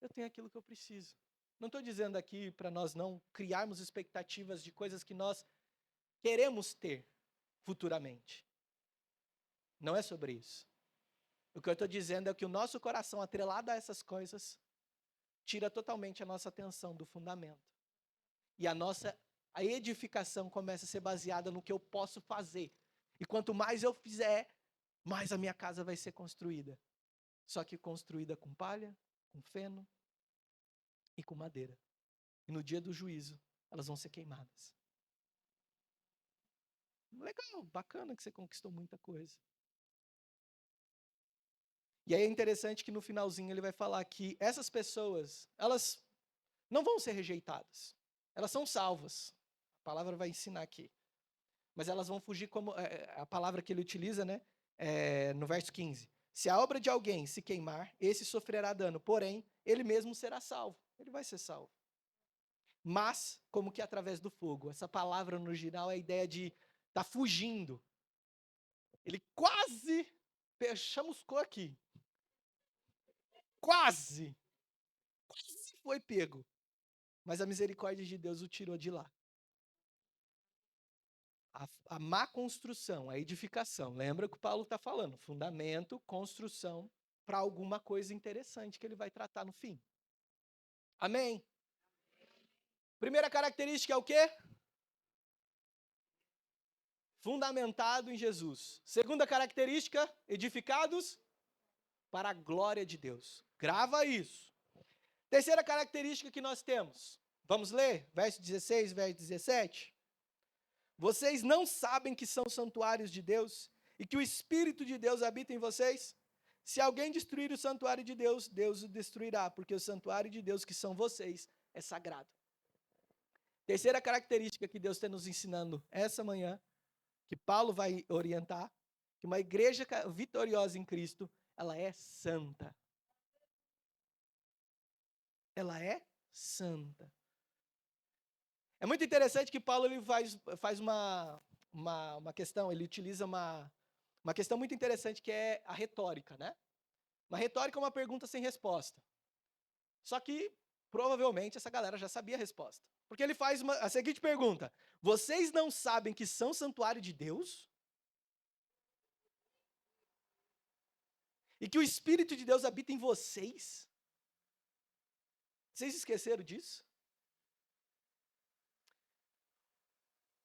Eu tenho aquilo que eu preciso. Não estou dizendo aqui para nós não criarmos expectativas de coisas que nós queremos ter futuramente. Não é sobre isso. O que eu estou dizendo é que o nosso coração atrelado a essas coisas tira totalmente a nossa atenção do fundamento. E a edificação começa a ser baseada no que eu posso fazer. E quanto mais eu fizer, mais a minha casa vai ser construída. Só que construída com palha, com feno e com madeira. E no dia do juízo, elas vão ser queimadas. Legal, bacana que você conquistou muita coisa. E aí é interessante que no finalzinho ele vai falar que essas pessoas, elas não vão ser rejeitadas. Elas são salvas. A palavra vai ensinar aqui. Mas elas vão fugir como a palavra que ele utiliza, né? No verso 15. Se a obra de alguém se queimar, esse sofrerá dano, porém, ele mesmo será salvo. Ele vai ser salvo. Mas, como que através do fogo. Essa palavra no original é a ideia de tá fugindo. Ele quase chamuscou aqui. Quase foi pego. Mas a misericórdia de Deus o tirou de lá. A má construção, a edificação. Lembra que o Paulo está falando? Fundamento, construção, para alguma coisa interessante que ele vai tratar no fim. Amém? Primeira característica é o quê? Fundamentado em Jesus. Segunda característica, edificados para a glória de Deus. Grava isso. Terceira característica que nós temos. Vamos ler? Verso 16, verso 17. Vocês não sabem que são santuários de Deus e que o Espírito de Deus habita em vocês? Se alguém destruir o santuário de Deus, Deus o destruirá, porque o santuário de Deus, que são vocês, é sagrado. Terceira característica que Deus está nos ensinando essa manhã, que Paulo vai orientar, que uma igreja vitoriosa em Cristo, ela é santa. Ela é santa. É muito interessante que Paulo ele faz uma questão, ele utiliza uma questão muito interessante que é a retórica, né? Uma retórica é uma pergunta sem resposta. Só que, provavelmente, essa galera já sabia a resposta. Porque ele faz a seguinte pergunta: vocês não sabem que são santuário de Deus? E que o Espírito de Deus habita em vocês? Vocês esqueceram disso?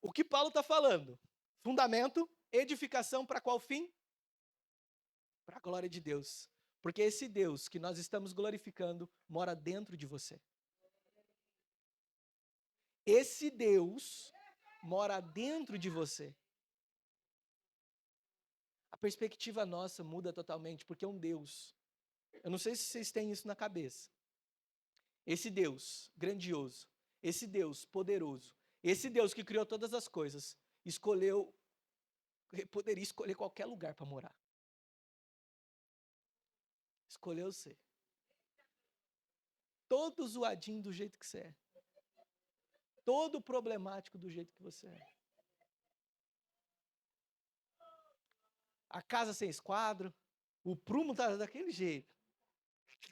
O que Paulo está falando? Fundamento, edificação para qual fim? Para a glória de Deus. Porque esse Deus que nós estamos glorificando mora dentro de você. Esse Deus mora dentro de você. A perspectiva nossa muda totalmente, porque é um Deus. Eu não sei se vocês têm isso na cabeça. Esse Deus grandioso, esse Deus poderoso, esse Deus que criou todas as coisas, poderia escolher qualquer lugar para morar. Escolheu você. Todo zoadinho do jeito que você é. Todo problemático do jeito que você é. A casa sem esquadro, o prumo tá daquele jeito.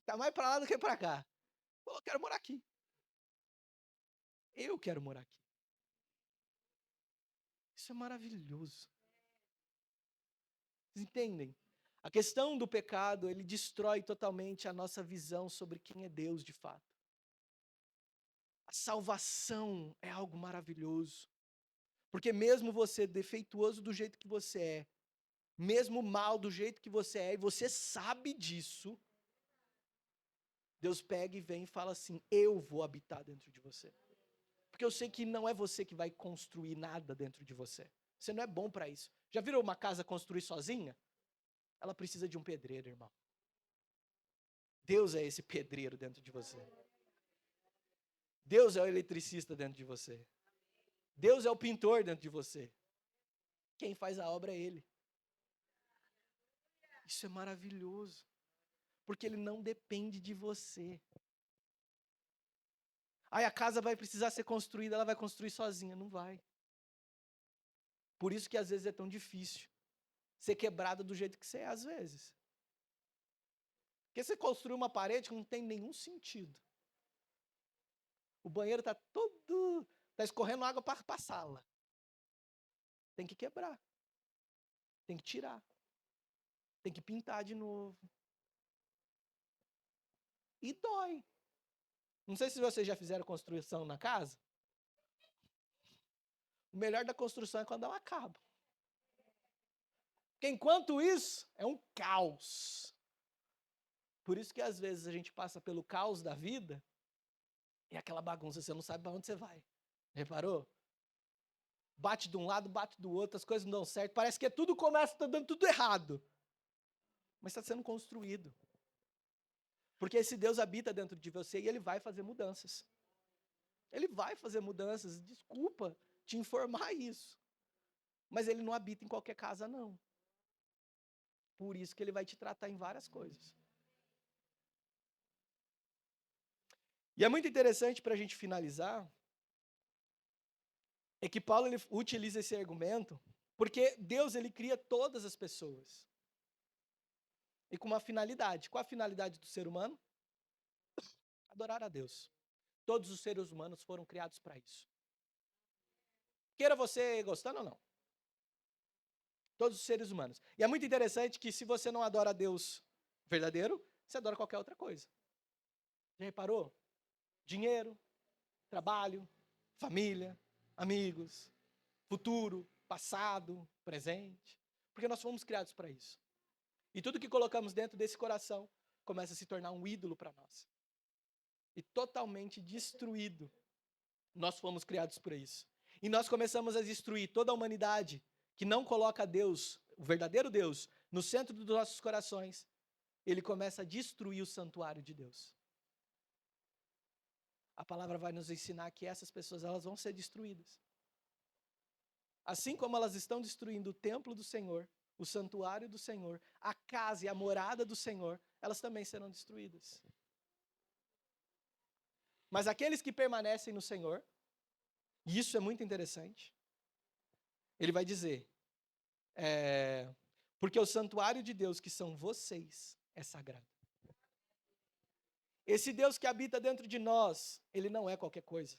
Tá mais para lá do que para cá. Pô, eu quero morar aqui. Eu quero morar aqui. Isso é maravilhoso. Vocês entendem? A questão do pecado, ele destrói totalmente a nossa visão sobre quem é Deus de fato. A salvação é algo maravilhoso. Porque mesmo você defeituoso do jeito que você é, mesmo mal do jeito que você é, e você sabe disso, Deus pega e vem e fala assim: eu vou habitar dentro de você. Porque eu sei que não é você que vai construir nada dentro de você. Você não é bom para isso. Já viram uma casa construir sozinha? Ela precisa de um pedreiro, irmão. Deus é esse pedreiro dentro de você. Deus é o eletricista dentro de você. Deus é o pintor dentro de você. Quem faz a obra é Ele. Isso é maravilhoso. Porque Ele não depende de você. Aí a casa vai precisar ser construída, ela vai construir sozinha. Não vai. Por isso que às vezes é tão difícil ser quebrada do jeito que você é, às vezes. Porque você construiu uma parede que não tem nenhum sentido. O banheiro está escorrendo água para a sala. Tem que quebrar. Tem que tirar. Tem que pintar de novo. E dói. Não sei se vocês já fizeram construção na casa. O melhor da construção é quando ela acaba. Porque enquanto isso, é um caos. Por isso que às vezes a gente passa pelo caos da vida e aquela bagunça, você não sabe para onde você vai. Reparou? Bate de um lado, bate do outro, as coisas não dão certo. Parece que tudo começa, está dando tudo errado. Mas está sendo construído. Porque esse Deus habita dentro de você e ele vai fazer mudanças. Ele vai fazer mudanças. Desculpa te informar isso. Mas ele não habita em qualquer casa, não. Por isso que ele vai te tratar em várias coisas. E é muito interessante para a gente finalizar, é que Paulo ele utiliza esse argumento, porque Deus ele cria todas as pessoas. E com uma finalidade. Qual a finalidade do ser humano? Adorar a Deus. Todos os seres humanos foram criados para isso. Queira você gostando ou não. Todos os seres humanos. E é muito interessante que se você não adora a Deus verdadeiro, você adora qualquer outra coisa. Já reparou? Dinheiro, trabalho, família, amigos, futuro, passado, presente. Porque nós fomos criados para isso. E tudo que colocamos dentro desse coração começa a se tornar um ídolo para nós. E totalmente destruído. Nós fomos criados para isso. E nós começamos a destruir toda a humanidade que não coloca Deus, o verdadeiro Deus, no centro dos nossos corações. Ele começa a destruir o santuário de Deus. A palavra vai nos ensinar que essas pessoas elas vão ser destruídas. Assim como elas estão destruindo o templo do Senhor, o santuário do Senhor, a casa e a morada do Senhor, elas também serão destruídas. Mas aqueles que permanecem no Senhor, e isso é muito interessante, ele vai dizer, porque o santuário de Deus, que são vocês, é sagrado. Esse Deus que habita dentro de nós, ele não é qualquer coisa.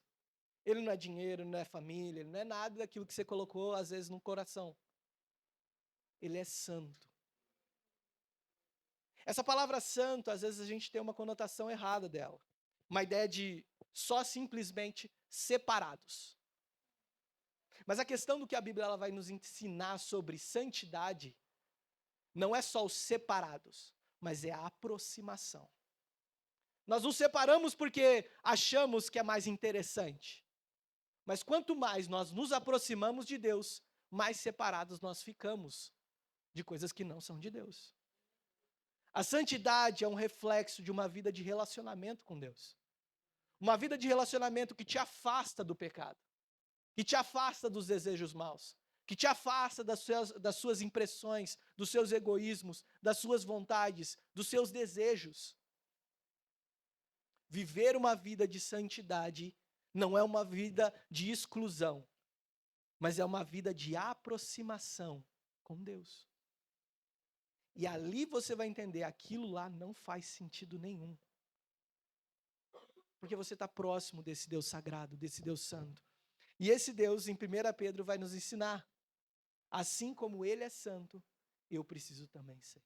Ele não é dinheiro, não é família, ele não é nada daquilo que você colocou, às vezes, no coração. Ele é santo. Essa palavra santo, às vezes a gente tem uma conotação errada dela. Uma ideia de só simplesmente separados. Mas a questão do que a Bíblia ela vai nos ensinar sobre santidade não é só os separados, mas é a aproximação. Nós nos separamos porque achamos que é mais interessante. Mas quanto mais nós nos aproximamos de Deus, mais separados nós ficamos de coisas que não são de Deus. A santidade é um reflexo de uma vida de relacionamento com Deus. Uma vida de relacionamento que te afasta do pecado, que te afasta dos desejos maus, que te afasta das suas impressões, dos seus egoísmos, das suas vontades, dos seus desejos. Viver uma vida de santidade não é uma vida de exclusão, mas é uma vida de aproximação com Deus. E ali você vai entender, aquilo lá não faz sentido nenhum. Porque você está próximo desse Deus sagrado, desse Deus santo. E esse Deus, em 1 Pedro, vai nos ensinar, assim como Ele é santo, eu preciso também ser.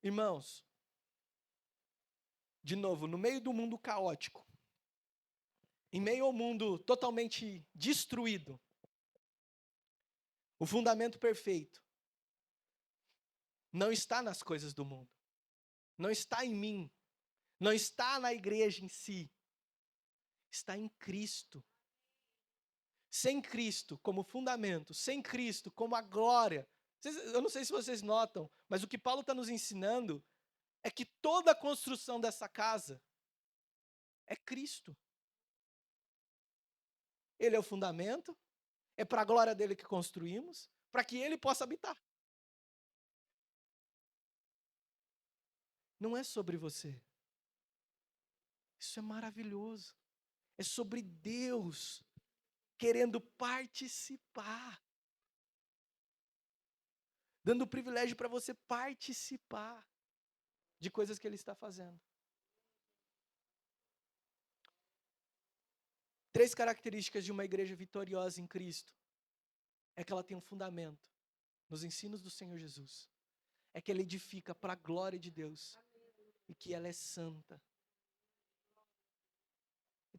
Irmãos, de novo, no meio do mundo caótico, em meio ao mundo totalmente destruído, o fundamento perfeito não está nas coisas do mundo, não está em mim, não está na igreja em si, está em Cristo. Sem Cristo como fundamento, sem Cristo como a glória. Eu não sei se vocês notam, mas o que Paulo está nos ensinando é que toda a construção dessa casa é Cristo. Ele é o fundamento, é para a glória dele que construímos, para que ele possa habitar. Não é sobre você. Isso é maravilhoso. É sobre Deus querendo participar. Dando o privilégio para você participar de coisas que ele está fazendo. 3 características de uma igreja vitoriosa em Cristo. É que ela tem um fundamento nos ensinos do Senhor Jesus. É que ela edifica para a glória de Deus. E que ela é santa.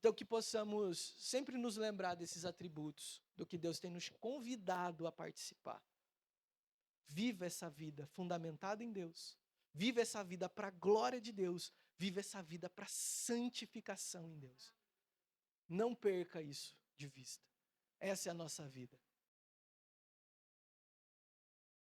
Então, que possamos sempre nos lembrar desses atributos, do que Deus tem nos convidado a participar. Viva essa vida fundamentada em Deus. Viva essa vida para a glória de Deus. Viva essa vida para santificação em Deus. Não perca isso de vista. Essa é a nossa vida.